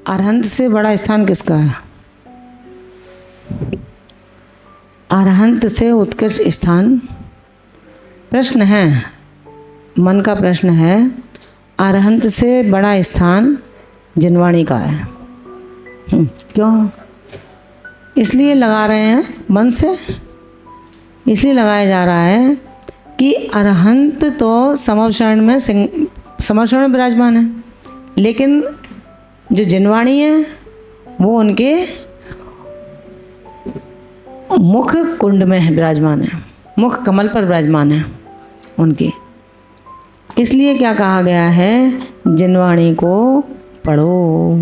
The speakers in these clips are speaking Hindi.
अरहंत से बड़ा स्थान किसका है? अरहंत से उत्कृष्ट स्थान, प्रश्न है, मन का प्रश्न है, अरहंत से बड़ा स्थान जिनवाणी का है। क्यों? इसलिए लगा रहे हैं मन से, इसलिए लगाया जा रहा है कि अरहंत तो समवशरण में विराजमान है, लेकिन जो जिनवाणी है वो उनके मुख कुंड में है, विराजमान है, मुख कमल पर विराजमान है उनके। इसलिए क्या कहा गया है, जिनवाणी को पढ़ो,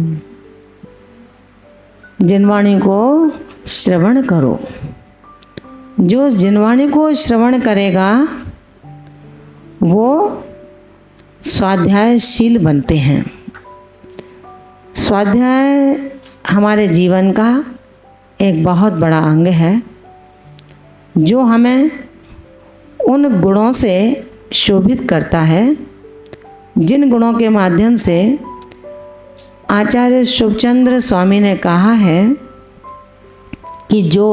जिनवाणी को श्रवण करो। जो जिनवाणी को श्रवण करेगा वो स्वाध्यायशील बनते हैं। स्वाध्याय हमारे जीवन का एक बहुत बड़ा अंग है जो हमें उन गुणों से शोभित करता है जिन गुणों के माध्यम से आचार्य शुभचंद्र स्वामी ने कहा है कि जो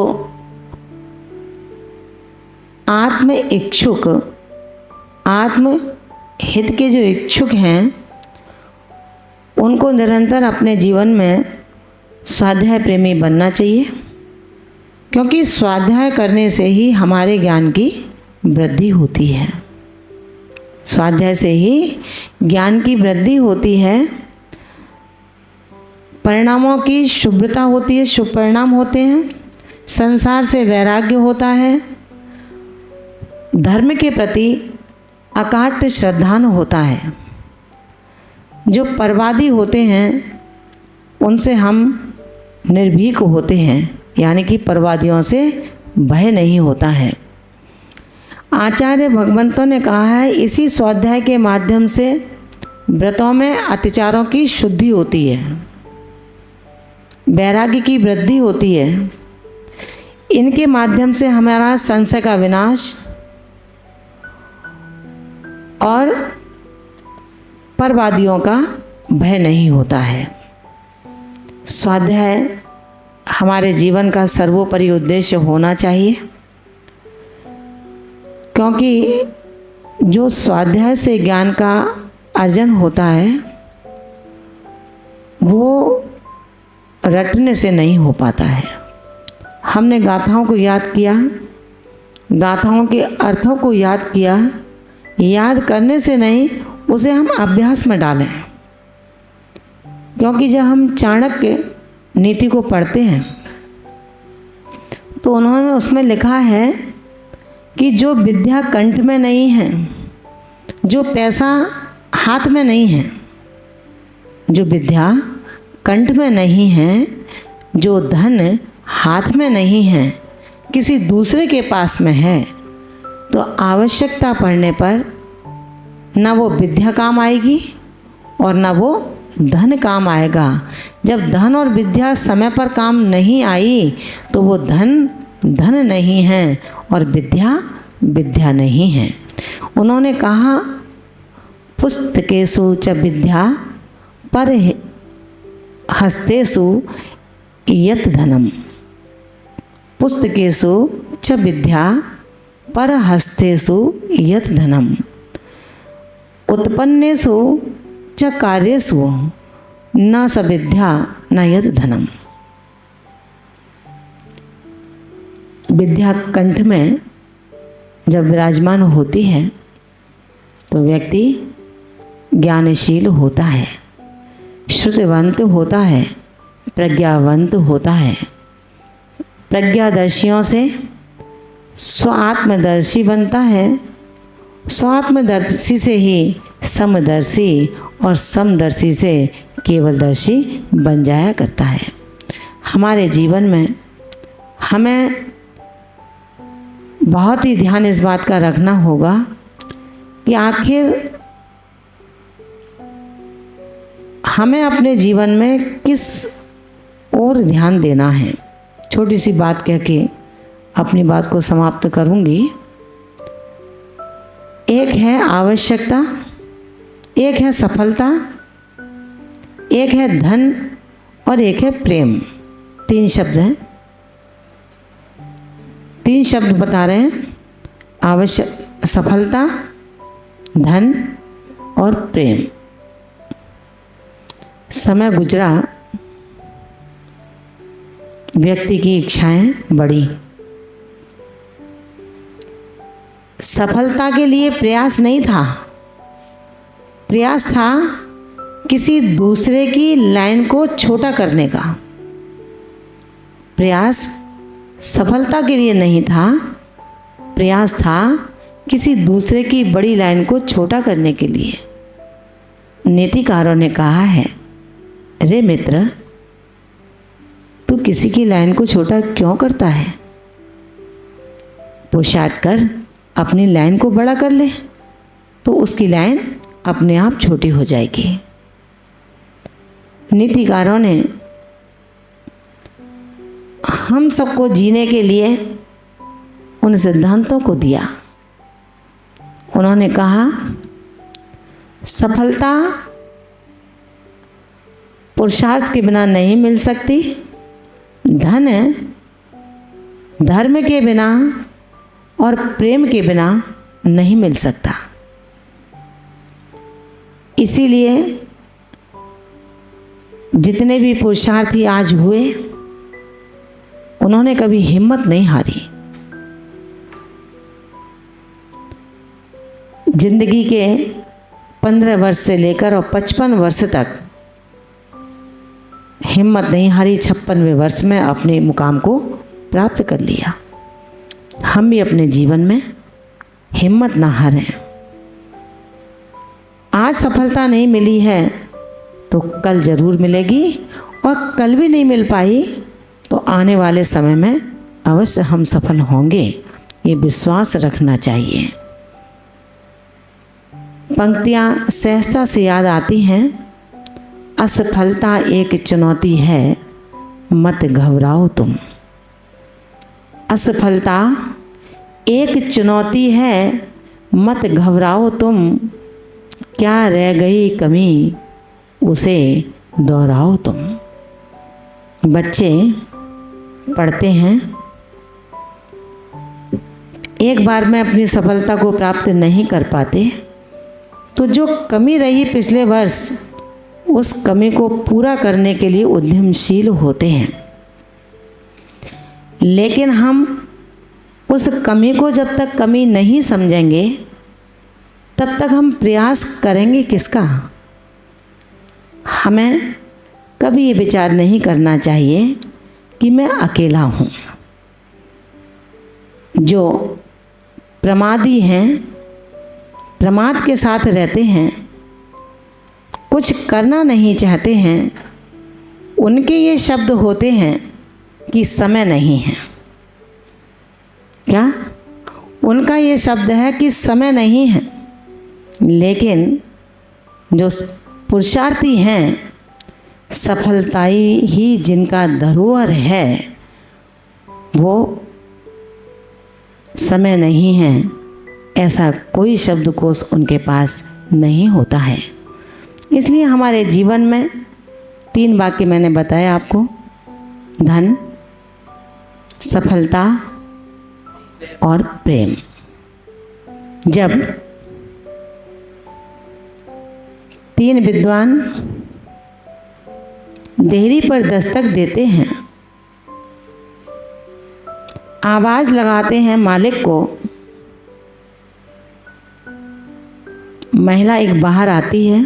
आत्म इच्छुक, आत्म हित के जो इच्छुक हैं उनको निरंतर अपने जीवन में स्वाध्याय प्रेमी बनना चाहिए, क्योंकि स्वाध्याय करने से ही हमारे ज्ञान की वृद्धि होती है। स्वाध्याय से ही ज्ञान की वृद्धि होती है, परिणामों की शुभ्रता होती है, शुभ परिणाम होते हैं, संसार से वैराग्य होता है, धर्म के प्रति अकाट श्रद्धान होता है। जो परवादी होते हैं उनसे हम निर्भीक होते हैं, यानी कि परवादियों से भय नहीं होता है। आचार्य भगवंतों ने कहा है इसी स्वाध्याय के माध्यम से व्रतों में अत्याचारों की शुद्धि होती है, वैराग्य की वृद्धि होती है। इनके माध्यम से हमारा संशय का विनाश और परवादियों का भय नहीं होता है। स्वाध्याय हमारे जीवन का सर्वोपरि उद्देश्य होना चाहिए, क्योंकि जो स्वाध्याय से ज्ञान का अर्जन होता है वो रटने से नहीं हो पाता है। हमने गाथाओं को याद किया, गाथाओं के अर्थों को याद किया, याद करने से नहीं, उसे हम अभ्यास में डालें। क्योंकि जब हम चाणक्य नीति को पढ़ते हैं तो उन्होंने उसमें लिखा है कि जो विद्या कंठ में नहीं है, जो पैसा हाथ में नहीं है, जो विद्या कंठ में नहीं है, जो धन हाथ में नहीं है, किसी दूसरे के पास में है, तो आवश्यकता पड़ने पर न वो विद्या काम आएगी और न वो धन काम आएगा। जब धन और विद्या समय पर काम नहीं आई तो वो धन धन नहीं है और विद्या विद्या नहीं है। उन्होंने कहा पुस्तकेषु च विद्या पर हस्तेषु यत् धनम, पुस्तकेषु च विद्या पर हस्तेषु यत् धनम, उत्पन्नेषु च कार्येषु न स विद्या न यत् धनम। विद्या कंठ में जब विराजमान होती है तो व्यक्ति ज्ञानशील होता है, श्रुतिवंत होता है, प्रज्ञावंत होता है। प्रज्ञादर्शियों से स्वात्मदर्शी बनता है, स्वात्मदर्शी से ही समदर्शी और समदर्शी से केवलदर्शी बन जाया करता है। हमारे जीवन में हमें बहुत ही ध्यान इस बात का रखना होगा कि आखिर हमें अपने जीवन में किस ओर ध्यान देना है। छोटी सी बात कह के अपनी बात को समाप्त करूंगी। एक है आवश्यकता, एक है सफलता, एक है धन और एक है प्रेम। 3 शब्द हैं, 3 शब्द बता रहे हैं, आवश्यक, सफलता, धन और प्रेम। समय गुजरा, व्यक्ति की इच्छाएं बढ़ी। सफलता के लिए प्रयास नहीं था, प्रयास था किसी दूसरे की लाइन को छोटा करने का। प्रयास सफलता के लिए नहीं था, प्रयास था किसी दूसरे की बड़ी लाइन को छोटा करने के लिए। नीतिकारों ने कहा है, रे मित्र, तू किसी की लाइन को छोटा क्यों करता है? पुरुषार्थ कर अपनी लाइन को बड़ा कर ले, तो उसकी लाइन अपने आप छोटी हो जाएगी। नीतिकारों ने हम सबको जीने के लिए उन सिद्धांतों को दिया। उन्होंने कहा, सफलता पुरुषार्थ के बिना नहीं मिल सकती, धन धर्म के बिना और प्रेम के बिना नहीं मिल सकता। इसीलिए जितने भी पुरुषार्थी आज हुए, उन्होंने कभी हिम्मत नहीं हारी। जिंदगी के 15 वर्ष से लेकर और 55 वर्ष तक हिम्मत नहीं हारी। 56वें वर्ष में अपने मुकाम को प्राप्त कर लिया। हम भी अपने जीवन में हिम्मत ना हारें। आज सफलता नहीं मिली है तो कल ज़रूर मिलेगी, और कल भी नहीं मिल पाई तो आने वाले समय में अवश्य हम सफल होंगे, ये विश्वास रखना चाहिए। पंक्तियाँ सहजता से याद आती हैं, असफलता एक चुनौती है, मत घबराओ तुम। असफलता एक चुनौती है, मत घबराओ तुम। क्या रह गई कमी, उसे दोहराओ तुम। बच्चे पढ़ते हैं, एक बार में अपनी सफलता को प्राप्त नहीं कर पाते, तो जो कमी रही पिछले वर्ष, उस कमी को पूरा करने के लिए उद्यमशील होते हैं। लेकिन हम उस कमी को जब तक कमी नहीं समझेंगे, तब तक हम प्रयास करेंगे किसका? हमें कभी ये विचार नहीं करना चाहिए कि मैं अकेला हूँ। जो प्रमादी हैं, प्रमाद के साथ रहते हैं, कुछ करना नहीं चाहते हैं, उनके ये शब्द होते हैं कि समय नहीं है। क्या? उनका ये शब्द है कि समय नहीं है। लेकिन जो पुरुषार्थी हैं, सफलता ही जिनका धरोहर है, वो समय नहीं है ऐसा कोई शब्दकोश उनके पास नहीं होता है। इसलिए हमारे जीवन में 3 वाक्य मैंने बताया आपको, धन, सफलता और प्रेम। जब 3 विद्वान देहरी पर दस्तक देते हैं, आवाज़ लगाते हैं मालिक को, महिला एक बाहर आती है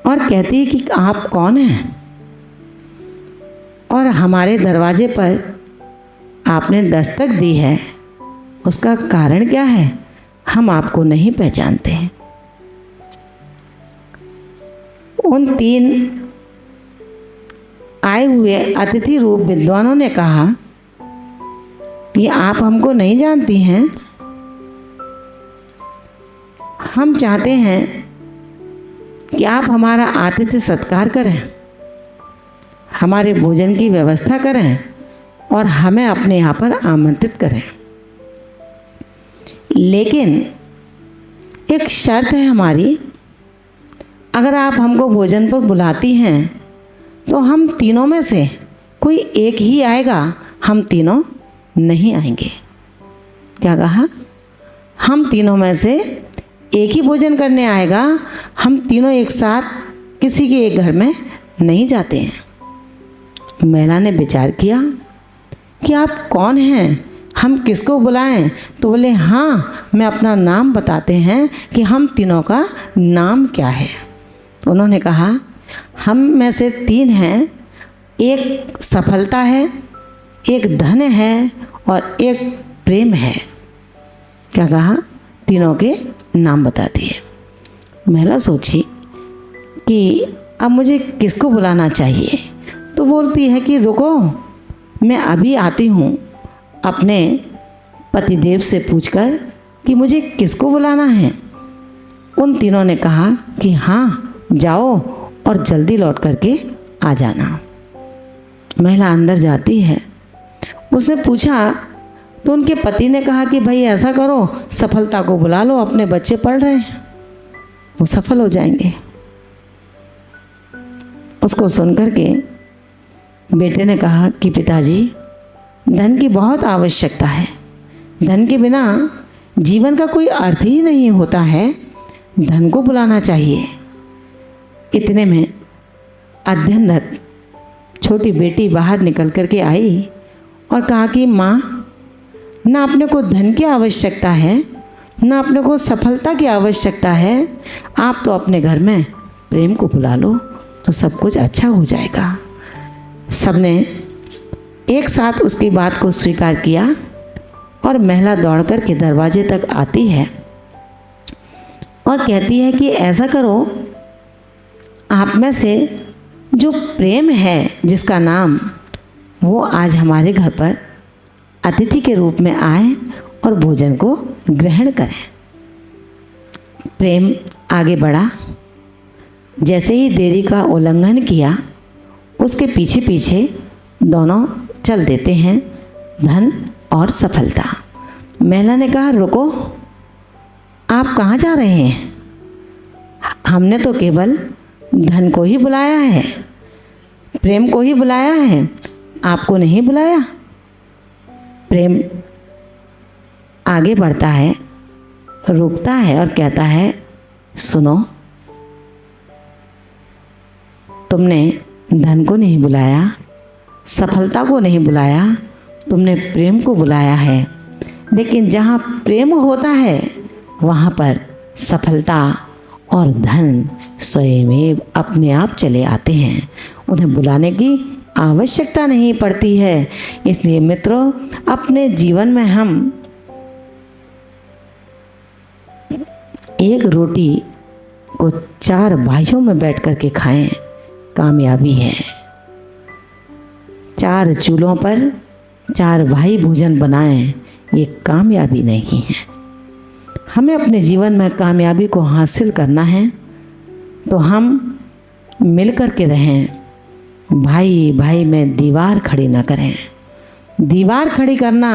और कहती है कि आप कौन हैं और हमारे दरवाजे पर आपने दस्तक दी है, उसका कारण क्या है? हम आपको नहीं पहचानते हैं। उन 3 आए हुए अतिथि रूप विद्वानों ने कहा कि आप हमको नहीं जानती हैं, हम चाहते हैं कि आप हमारा आतिथ्य सत्कार करें, हमारे भोजन की व्यवस्था करें और हमें अपने यहाँ पर आमंत्रित करें। लेकिन एक शर्त है हमारी, अगर आप हमको भोजन पर बुलाती हैं तो हम तीनों में से कोई एक ही आएगा, हम तीनों नहीं आएंगे। क्या कहा? हम तीनों में से एक ही भोजन करने आएगा, हम तीनों एक साथ किसी के एक घर में नहीं जाते हैं। महिला ने विचार किया कि आप कौन हैं, हम किसको बुलाएं? तो बोले हाँ, मैं अपना नाम बताते हैं कि हम तीनों का नाम क्या है। उन्होंने कहा हम में से 3 हैं, एक सफलता है, एक धन है और एक प्रेम है। क्या कहा? तीनों के नाम बता दिए। महिला सोची कि अब मुझे किसको बुलाना चाहिए, तो बोलती है कि रुको, मैं अभी आती हूँ अपने पतिदेव से पूछकर कि मुझे किसको बुलाना है। उन तीनों ने कहा कि हाँ जाओ और जल्दी लौट करके आ जाना। महिला अंदर जाती है, उसने पूछा तो उनके पति ने कहा कि भाई ऐसा करो, सफलता को बुला लो, अपने बच्चे पढ़ रहे हैं, वो सफल हो जाएंगे। उसको सुनकर के बेटे ने कहा कि पिताजी, धन की बहुत आवश्यकता है, धन के बिना जीवन का कोई अर्थ ही नहीं होता है, धन को बुलाना चाहिए। इतने में अध्ययनरत छोटी बेटी बाहर निकल कर के आई और कहा कि माँ, ना अपने को धन की आवश्यकता है, ना अपने को सफलता की आवश्यकता है, आप तो अपने घर में प्रेम को बुला लो तो सब कुछ अच्छा हो जाएगा। सबने एक साथ उसकी बात को स्वीकार किया और महिला दौड़ कर के दरवाजे तक आती है और कहती है कि ऐसा करो, आप में से जो प्रेम है जिसका नाम, वो आज हमारे घर पर अतिथि के रूप में आए और भोजन को ग्रहण करें। प्रेम आगे बढ़ा। जैसे ही देरी का उल्लंघन किया, उसके पीछे पीछे दोनों चल देते हैं, धन और सफलता। महिला ने कहा रुको, आप कहाँ जा रहे हैं? हमने तो केवल धन को ही बुलाया है, प्रेम को ही बुलाया है, आपको नहीं बुलाया। प्रेम आगे बढ़ता है, रुकता है और कहता है सुनो, तुमने धन को नहीं बुलाया, सफलता को नहीं बुलाया, तुमने प्रेम को बुलाया है। लेकिन जहाँ प्रेम होता है वहाँ पर सफलता और धन स्वयं अपने आप चले आते हैं, उन्हें बुलाने की आवश्यकता नहीं पड़ती है। इसलिए मित्रों, अपने जीवन में हम एक रोटी को 4 भाइयों में बैठ कर के खाएं, कामयाबी है। 4 चूल्हों पर 4 भाई भोजन बनाएं, ये कामयाबी नहीं है। हमें अपने जीवन में कामयाबी को हासिल करना है तो हम मिल कर के रहें, भाई भाई में दीवार खड़ी न करें। दीवार खड़ी करना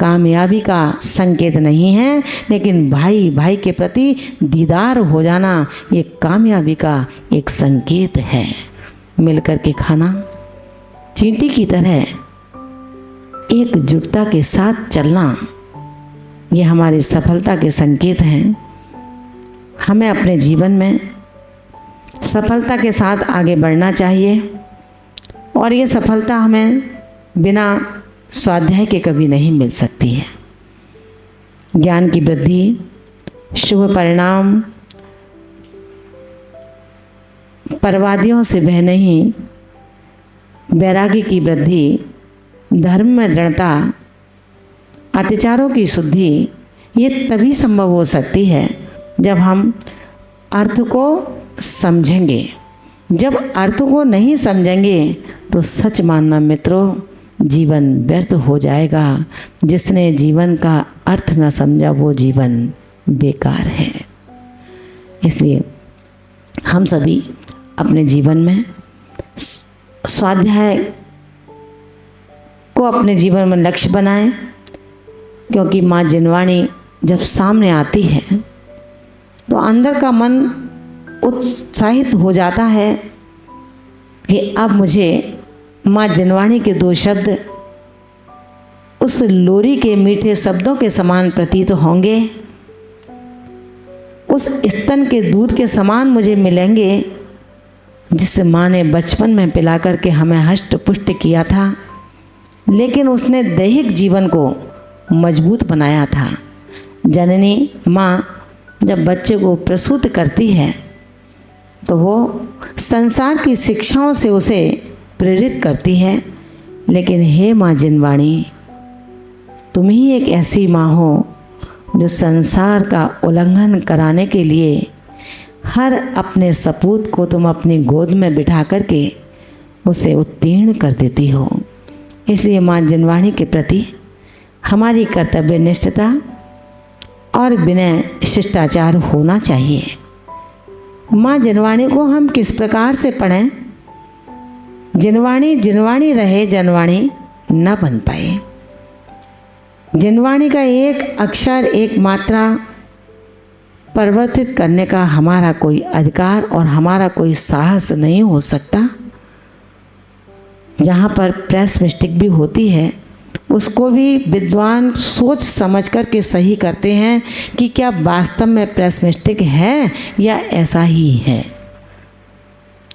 कामयाबी का संकेत नहीं है, लेकिन भाई भाई के प्रति दीदार हो जाना ये कामयाबी का एक संकेत है। मिलकर के खाना, चींटी की तरह एकजुटता के साथ चलना, ये हमारी सफलता के संकेत हैं। हमें अपने जीवन में सफलता के साथ आगे बढ़ना चाहिए और ये सफलता हमें बिना स्वाध्याय के कभी नहीं मिल सकती है। ज्ञान की वृद्धि, शुभ परिणाम परवादियों से वह नहीं, वैराग्य की वृद्धि, धर्म में दृढ़ता, अत्याचारों की शुद्धि, ये तभी संभव हो सकती है जब हम अर्थ को समझेंगे। जब अर्थ को नहीं समझेंगे तो सच मानना मित्रों, जीवन व्यर्थ हो जाएगा। जिसने जीवन का अर्थ न समझा वो जीवन बेकार है। इसलिए हम सभी अपने जीवन में स्वाध्याय को अपने जीवन में लक्ष्य बनाएं, क्योंकि माँ जिनवाणी जब सामने आती है तो अंदर का मन उत्साहित हो जाता है कि अब मुझे माँ जिनवाणी के 2 शब्द उस लोरी के मीठे शब्दों के समान प्रतीत होंगे, उस स्तन के दूध के समान मुझे मिलेंगे जिस माँ ने बचपन में पिला करके हमें हष्ट पुष्ट किया था, लेकिन उसने दैहिक जीवन को मजबूत बनाया था। जननी माँ जब बच्चे को प्रसूत करती है तो वो संसार की शिक्षाओं से उसे प्रेरित करती है, लेकिन हे माँ जिनवाणी, तुम ही एक ऐसी माँ हो जो संसार का उल्लंघन कराने के लिए हर अपने सपूत को तुम अपनी गोद में बिठा करके उसे उत्तीर्ण कर देती हो। इसलिए माँ जिनवाणी के प्रति हमारी कर्तव्य निष्ठता और विनय शिष्टाचार होना चाहिए। माँ जिनवाणी को हम किस प्रकार से पढ़ें? जिनवाणी जिनवाणी रहे, जनवाणी न बन पाए। जिनवाणी का एक अक्षर, एक मात्रा परिवर्तित करने का हमारा कोई अधिकार और हमारा कोई साहस नहीं हो सकता। जहाँ पर प्रेस मिस्टेक भी होती है उसको भी विद्वान सोच समझ कर के सही करते हैं कि क्या वास्तव में प्रेस मिस्टेक है या ऐसा ही है।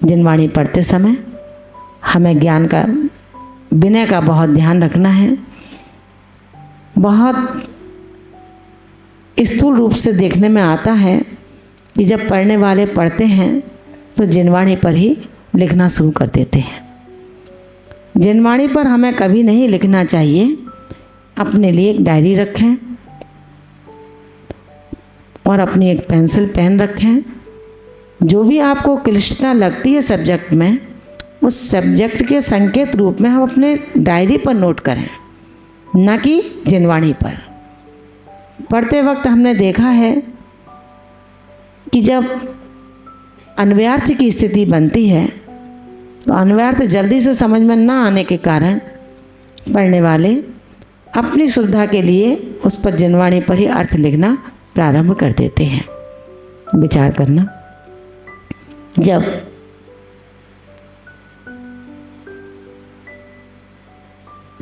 जिनवाणी पढ़ते समय हमें ज्ञान का, विनय का बहुत ध्यान रखना है। बहुत स्थूल रूप से देखने में आता है कि जब पढ़ने वाले पढ़ते हैं तो जिनवाणी पर ही लिखना शुरू कर देते हैं। जिनवाणी पर हमें कभी नहीं लिखना चाहिए। अपने लिए एक डायरी रखें और अपनी एक पेंसिल पेन रखें। जो भी आपको क्लिष्टता लगती है सब्जेक्ट में, उस सब्जेक्ट के संकेत रूप में हम अपने डायरी पर नोट करें, न कि जिनवाणी पर। पढ़ते वक्त हमने देखा है कि जब अन्वयार्थ की स्थिति बनती है तो अन्वयार्थ जल्दी से समझ में न आने के कारण पढ़ने वाले अपनी सुविधा के लिए उस पर जिनवाणी पर ही अर्थ लिखना प्रारंभ कर देते हैं। विचार करना, जब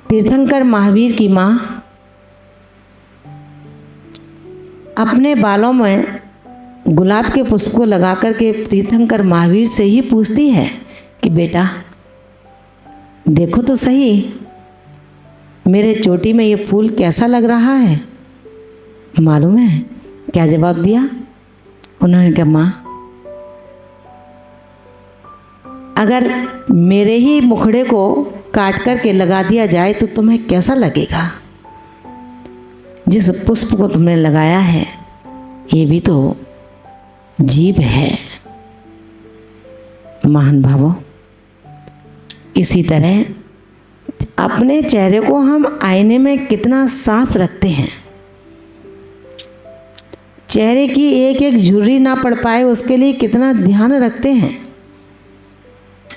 तीर्थंकर महावीर की माँ अपने बालों में गुलाब के पुष्प को लगा करके तीर्थंकर महावीर से ही पूछती है कि बेटा देखो तो सही, मेरे चोटी में ये फूल कैसा लग रहा है। मालूम है क्या जवाब दिया? उन्होंने कहा, माँ अगर मेरे ही मुखड़े को काट करके लगा दिया जाए तो तुम्हें कैसा लगेगा? जिस पुष्प को तुमने लगाया है ये भी तो जीव है। महान भावों, इसी तरह अपने चेहरे को हम आईने में कितना साफ रखते हैं। चेहरे की एक एक झुर्री ना पड़ पाए उसके लिए कितना ध्यान रखते हैं।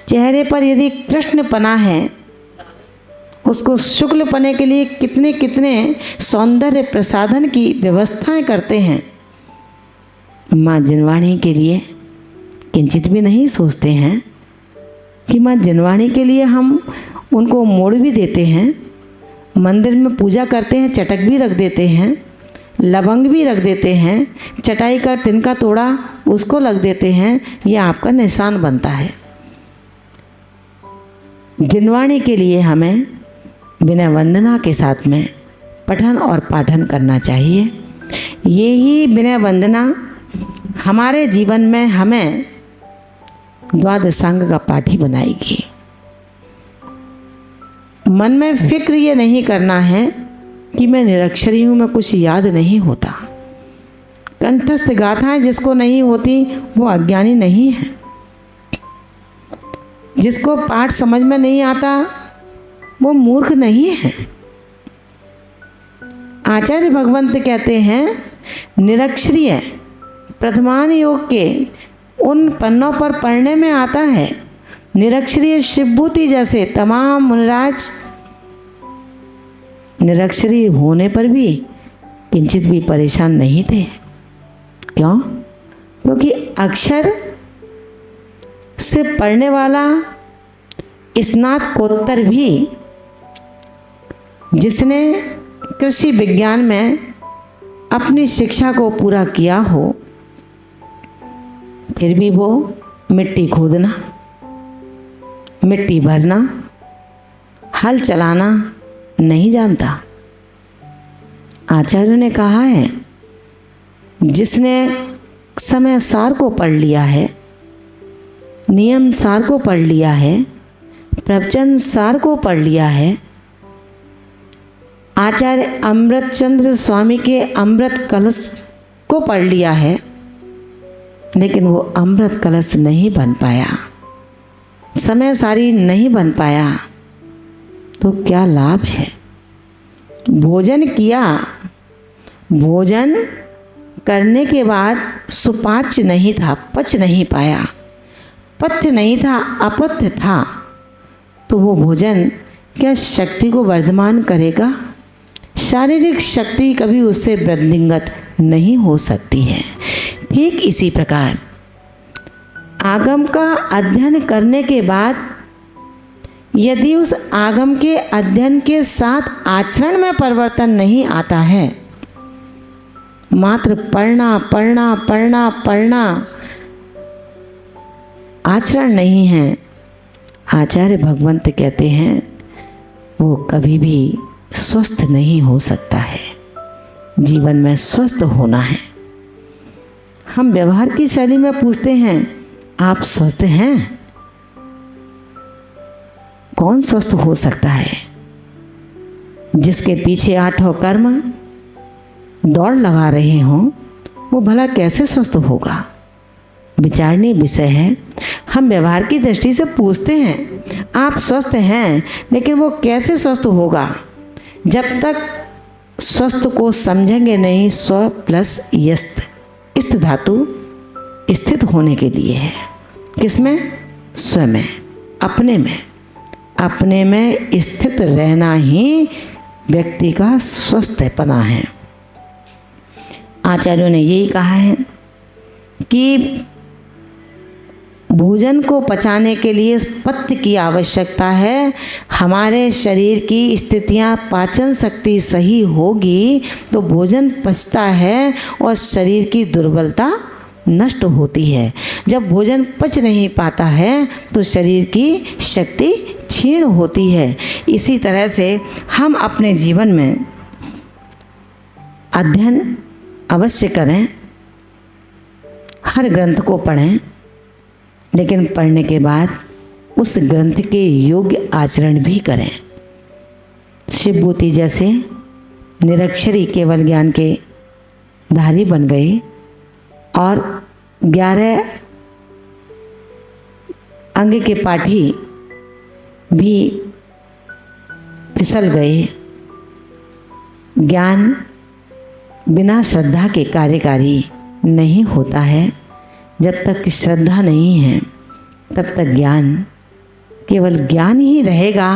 चेहरे पर यदि कृष्णपना है उसको शुक्ल पने के लिए कितने कितने सौंदर्य प्रसाधन की व्यवस्थाएं करते हैं। माँ जिनवाणी के लिए किंचित भी नहीं सोचते हैं कि माँ जिनवाणी के लिए हम उनको मोड़ भी देते हैं, मंदिर में पूजा करते हैं, चटक भी रख देते हैं, लवंग भी रख देते हैं, चटाई का तिनका तोड़ा उसको लग देते हैं। यह आपका निशान बनता है। जिनवाणी के लिए हमें विनय वंदना के साथ में पठन और पाठन करना चाहिए। ये ही विनय वंदना हमारे जीवन में हमें द्वादशांग का पाठी बनाएगी। मन में फिक्र ये नहीं करना है कि मैं निरक्षरी हूँ, मैं कुछ याद नहीं होता। कंठस्थ गाथाएं जिसको नहीं होती वो अज्ञानी नहीं है। जिसको पाठ समझ में नहीं आता वो मूर्ख नहीं है। आचार्य भगवंत कहते हैं निरक्षरीय प्रथमान योग के उन पन्नों पर पढ़ने में आता है। निरक्षरीय शिवभूति जैसे तमाम मुनिराज निरक्षरी होने पर भी किंचित भी परेशान नहीं थे। क्यों? क्योंकि अक्षर से पढ़ने वाला स्नातकोत्तर भी जिसने कृषि विज्ञान में अपनी शिक्षा को पूरा किया हो, फिर भी वो मिट्टी खोदना, मिट्टी भरना, हल चलाना नहीं जानता। आचार्य ने कहा है, जिसने समय सार को पढ़ लिया है, नियम सार को पढ़ लिया है, प्रवचन सार को पढ़ लिया है, आचार्य अमृतचंद्र स्वामी के अमृत कलश को पढ़ लिया है, लेकिन वो अमृत कलश नहीं बन पाया, समय सारी नहीं बन पाया, तो क्या लाभ है? भोजन किया, भोजन करने के बाद सुपाच्य नहीं था, पच नहीं पाया, पथ्य नहीं था, अपथ्य था, तो वो भोजन क्या शक्ति को वर्धमान करेगा? शारीरिक शक्ति कभी उससे वृद्धिंगत नहीं हो सकती है। ठीक इसी प्रकार आगम का अध्ययन करने के बाद यदि उस आगम के अध्ययन के साथ आचरण में परिवर्तन नहीं आता है, मात्र पढ़ना पढ़ना पढ़ना पढ़ना, आचरण नहीं है, आचार्य भगवंत कहते हैं वो कभी भी स्वस्थ नहीं हो सकता है। जीवन में स्वस्थ होना है। हम व्यवहार की शैली में पूछते हैं, आप स्वस्थ हैं? कौन स्वस्थ हो सकता है? जिसके पीछे 8 कर्म दौड़ लगा रहे हों, वो भला कैसे स्वस्थ होगा? विचारणीय विषय है। हम व्यवहार की दृष्टि से पूछते हैं, आप स्वस्थ हैं, लेकिन वो कैसे स्वस्थ होगा? जब तक स्वस्थ को समझेंगे नहीं। स्व प्लस यस्त, इस्त धातु स्थित होने के लिए है। किसमें? स्व में, अपने में। अपने में स्थित रहना ही व्यक्ति का स्वस्थपना है। आचार्यों ने यही कहा है कि भोजन को पचाने के लिए पथ्य की आवश्यकता है। हमारे शरीर की स्थितियाँ, पाचन शक्ति सही होगी तो भोजन पचता है और शरीर की दुर्बलता नष्ट होती है। जब भोजन पच नहीं पाता है तो शरीर की शक्ति क्षीण होती है। इसी तरह से हम अपने जीवन में अध्ययन अवश्य करें, हर ग्रंथ को पढ़ें, लेकिन पढ़ने के बाद उस ग्रंथ के योग्य आचरण भी करें। शिवभूति जैसे निरक्षरी केवल ज्ञान के धारी बन गए और 11 अंग के पाठी भी फिसल गए। ज्ञान बिना श्रद्धा के कार्यकारी नहीं होता है। जब तक श्रद्धा नहीं है तब तक ज्ञान केवल ज्ञान ही रहेगा।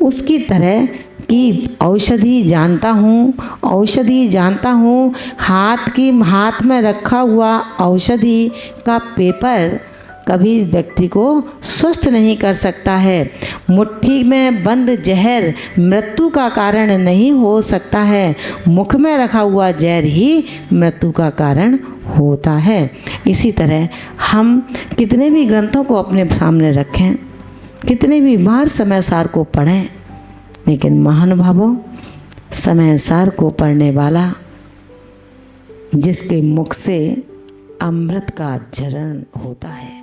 उसकी तरह कि औषधि जानता हूँ, औषधि जानता हूँ, हाथ में रखा हुआ औषधि का पेपर कभी व्यक्ति को स्वस्थ नहीं कर सकता है। मुट्ठी में बंद जहर मृत्यु का कारण नहीं हो सकता है। मुख में रखा हुआ जहर ही मृत्यु का कारण होता है। इसी तरह हम कितने भी ग्रंथों को अपने सामने रखें, कितने भी बार समय सार को पढ़ें, लेकिन महानुभावों, समय सार को पढ़ने वाला जिसके मुख से अमृत का झरण होता है,